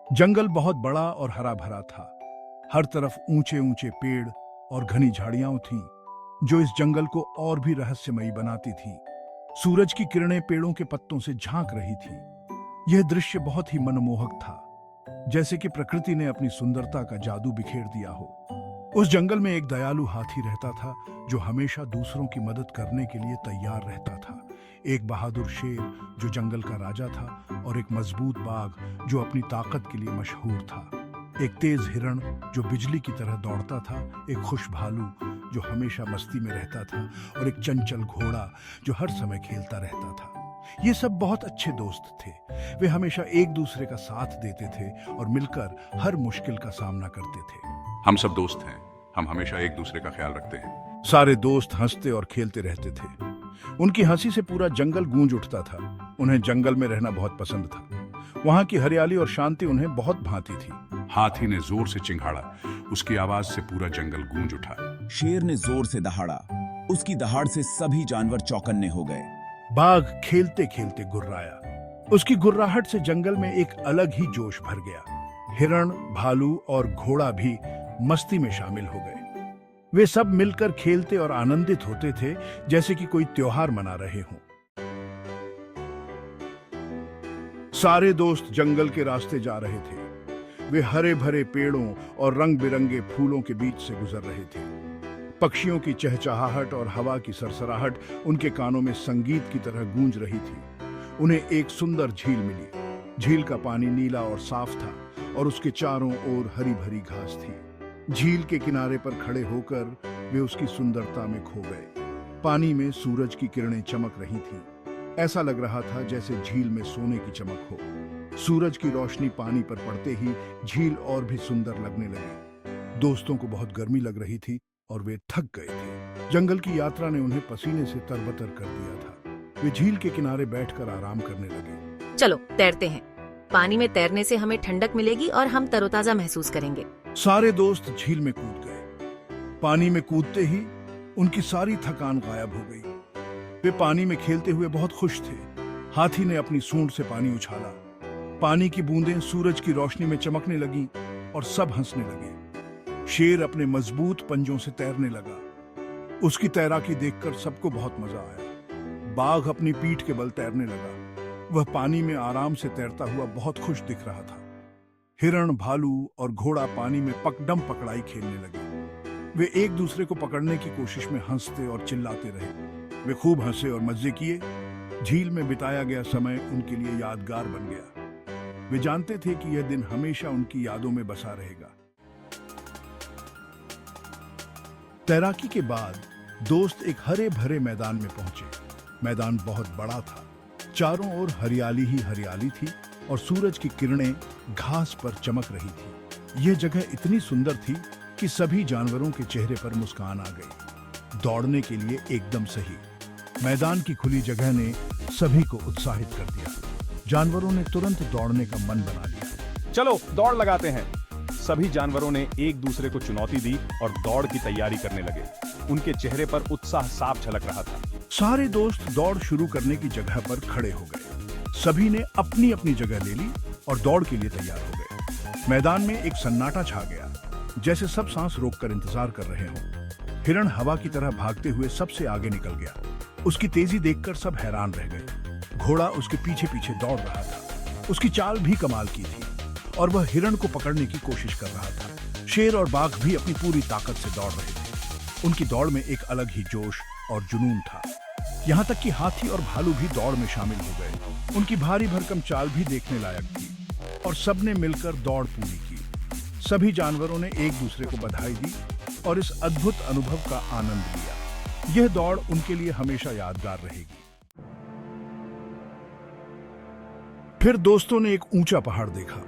जंगल बहुत बड़ा और हरा भरा था। हर तरफ ऊंचे ऊंचे पेड़ और घनी झाड़ियां थीं, जो इस जंगल को और भी रहस्यमयी बनाती थीं। सूरज की किरणें पेड़ों के पत्तों से झांक रही थीं। यह दृश्य बहुत ही मनमोहक था, जैसे कि प्रकृति ने अपनी सुंदरता का जादू बिखेर दिया हो। उस जंगल में एक दयालु हाथी रहता था, जो हमेशा दूसरों की मदद करने के लिए तैयार रहता था। एक बहादुर शेर जो जंगल का राजा था, और एक मजबूत बाघ जो अपनी ताकत के लिए मशहूर था। एक तेज हिरण जो बिजली की तरह दौड़ता था, एक खुश भालू जो हमेशा मस्ती में रहता था, और एक चंचल घोड़ा जो हर समय खेलता रहता था। ये सब बहुत अच्छे दोस्त थे। वे हमेशा एक दूसरे का साथ देते थे और मिलकर हर मुश्किल का सामना करते थे। हम सब दोस्त हैं, हम हमेशा एक दूसरे का ख्याल रखते हैं। सारे दोस्त हंसते और खेलते रहते थे। उनकी हंसी से पूरा जंगल गूंज उठता था। उन्हें जंगल में रहना बहुत पसंद था। वहां की हरियाली और शांति उन्हें बहुत भाती थी। हाथी ने जोर से चिंघाड़ा, उसकी आवाज से पूरा जंगल गूंज उठा। शेर ने जोर से दहाड़ा, उसकी दहाड़ से सभी जानवर चौकन्ने हो गए। बाघ खेलते खेलते गुर्राया, उसकी गुर्राहट से जंगल में एक अलग ही जोश भर गया। हिरण, भालू और घोड़ा भी मस्ती में शामिल हो गए। वे सब मिलकर खेलते और आनंदित होते थे, जैसे कि कोई त्योहार मना रहे हों। सारे दोस्त जंगल के रास्ते जा रहे थे। वे हरे भरे पेड़ों और रंग बिरंगे फूलों के बीच से गुजर रहे थे। पक्षियों की चहचहाहट और हवा की सरसराहट उनके कानों में संगीत की तरह गूंज रही थी। उन्हें एक सुंदर झील मिली। झील का पानी नीला और साफ था, और उसके चारों ओर हरी भरी घास थी। झील के किनारे पर खड़े होकर वे उसकी सुंदरता में खो गए। पानी में सूरज की किरणें चमक रही थीं। ऐसा लग रहा था जैसे झील में सोने की चमक हो। सूरज की रोशनी पानी पर पड़ते ही झील और भी सुंदर लगने लगी। दोस्तों को बहुत गर्मी लग रही थी और वे थक गए थे। जंगल की यात्रा ने उन्हें पसीने से तरबतर कर दिया था। वे झील के किनारे बैठकर आराम करने लगे। चलो तैरते हैं। पानी में तैरने से हमें ठंडक मिलेगी और हम तरोताजा महसूस करेंगे। सारे दोस्त झील में कूद गए। पानी में कूदते ही उनकी सारी थकान गायब हो गई। वे पानी में खेलते हुए बहुत खुश थे। हाथी ने अपनी सूंड से पानी उछाला। पानी की बूंदें सूरज की रोशनी में चमकने लगीं और सब हंसने लगे। शेर अपने मजबूत पंजों से तैरने लगा। उसकी तैराकी देखकर सबको बहुत मजा आया। बाघ अपनी पीठ के बल तैरने लगा। वह पानी में आराम से तैरता हुआ बहुत खुश दिख रहा था। हिरण, भालू और घोड़ा पानी में पकड़म पकड़ाई खेलने लगे। वे एक दूसरे को पकड़ने की कोशिश में हंसते और चिल्लाते रहे। वे खूब हंसे और मजे किए। झील में बिताया गया समय उनके लिए यादगार बन गया। वे जानते थे कि यह दिन हमेशा उनकी यादों में बसा रहेगा। तैराकी के बाद दोस्त एक हरे भरे मैदान में पहुंचे। मैदान बहुत बड़ा था। चारों ओर हरियाली ही हरियाली थी और सूरज की किरणें घास पर चमक रही थी। यह जगह इतनी सुंदर थी कि सभी जानवरों के चेहरे पर मुस्कान आ गई। दौड़ने के लिए एकदम सही। मैदान की खुली जगह ने सभी को उत्साहित कर दिया। जानवरों ने तुरंत दौड़ने का मन बना लिया। चलो दौड़ लगाते हैं। सभी जानवरों ने एक दूसरे को चुनौती दी और दौड़ की तैयारी करने लगे। उनके चेहरे पर उत्साह साफ झलक रहा था। सारे दोस्त दौड़ शुरू करने की जगह पर खड़े हो गए। सभी ने अपनी अपनी जगह ले ली और दौड़ के लिए तैयार हो गए। मैदान में एक सन्नाटा छा गया, जैसे सब सांस रोककर इंतजार कर रहे हों। हिरण हवा की तरह भागते हुए सबसे आगे निकल गया। उसकी तेजी देखकर सब हैरान रह गए। घोड़ा उसके पीछे पीछे दौड़ रहा था। उसकी चाल भी कमाल की थी और वह हिरण को पकड़ने की कोशिश कर रहा था। शेर और बाघ भी अपनी पूरी ताकत से दौड़ रहे थे। उनकी दौड़ में एक अलग ही जोश और जुनून था। यहाँ तक कि हाथी और भालू भी दौड़ में शामिल हो गए। उनकी भारी भरकम चाल भी देखने लायक थी और सबने मिलकर दौड़ पूरी की। सभी जानवरों ने एक दूसरे को बधाई दी और इस अद्भुत अनुभव का आनंद लिया। यह दौड़ उनके लिए हमेशा यादगार रहेगी। फिर दोस्तों ने एक ऊंचा पहाड़ देखा।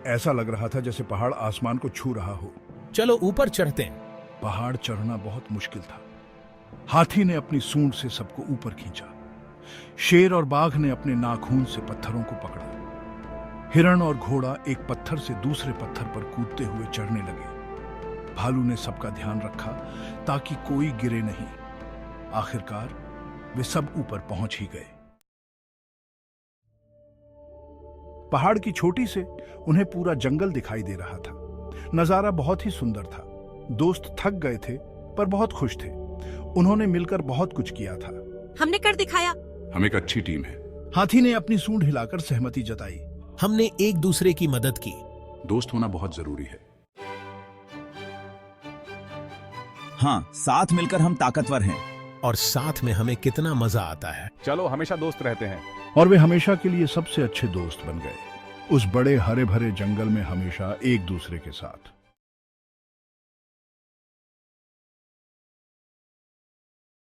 ऐसा लग रहा था जैसे पहाड़ आसमान को छू रहा हो। चलो ऊपर चढ़ते हैं। पहाड़ चढ़ना बहुत मुश्किल था। हाथी ने अपनी सूंड से सबको ऊपर खींचा। शेर और बाघ ने अपने नाखून से पत्थरों को पकड़ा। हिरण और घोड़ा एक पत्थर से दूसरे पत्थर पर कूदते हुए चढ़ने लगे। भालू ने सबका ध्यान रखा ताकि कोई गिरे नहीं। आखिरकार वे सब ऊपर पहुंच ही गए। पहाड़ की चोटी से उन्हें पूरा जंगल दिखाई दे रहा था। नजारा बहुत ही सुंदर था। दोस्त थक गए थे पर बहुत खुश थे। उन्होंने मिलकर बहुत कुछ किया था। हमने कर दिखाया। हम एक अच्छी टीम है। हाथी ने अपनी सूंड हिलाकर सहमति जताई। हमने एक दूसरे की मदद की। दोस्त होना बहुत जरूरी है। हाँ, साथ मिलकर हम ताकतवर हैं। और साथ में हमें कितना मजा आता है। चलो हमेशा दोस्त रहते हैं। और वे हमेशा के लिए सबसे अच्छे दोस्त बन गए, उस बड़े हरे भरे जंगल में हमेशा एक दूसरे के साथ।